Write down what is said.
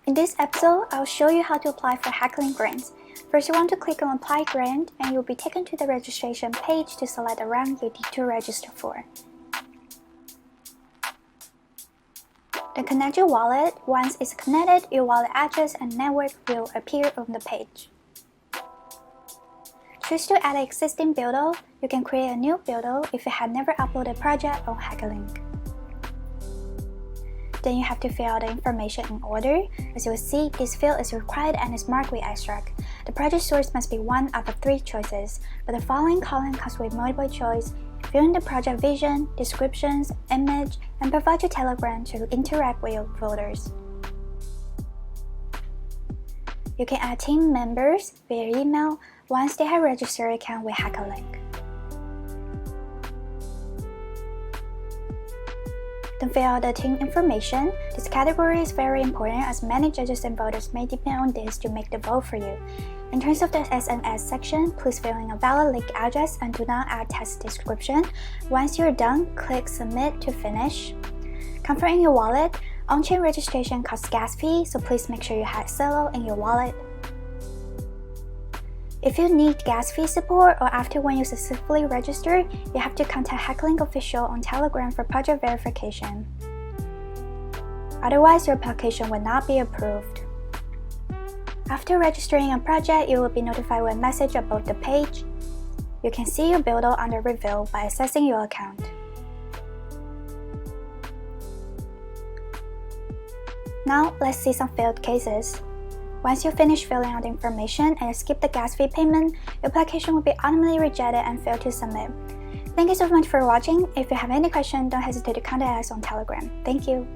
In this episode, I'll show you how to apply for Hackling grants. First, you want to click on Apply Grant and you'll be taken to the registration page to select the round you need to register for. Then connect your wallet. Once it's connected, your wallet address and network will appear on the page. Choose to add an existing builder. You can create a new builder if you have never uploaded a project on Hackling. Then you have to fill out the information in order. As you will see, this field is required and is marked with asterisk. The project source must be one out of 3 choices, but the following column comes with multiple choice. Fill in the project vision, descriptions, image, and provide your Telegram to interact with your voters. You can add team members via email once they have registered an account with Hackling. Then fill out the team information. This category is very important as many judges and voters may depend on this to make the vote for you. In terms of the SMS section, please fill in a valid link address and do not add text description. Once you're done, click Submit to finish. Confirm in your wallet. On-chain registration costs gas fee, so please make sure you have Celo in your wallet. If you need gas fee support or after when you successfully register, you have to contact Hackling official on Telegram for project verification. Otherwise, your application will not be approved. After registering a project, you will be notified with a message about the page. You can see your builder under review by accessing your account. Now, let's see some failed cases. Once you finish filling out the information and skip the gas fee payment, your application will be automatically rejected and fail to submit. Thank you so much for watching. If you have any questions, don't hesitate to contact us on Telegram. Thank you.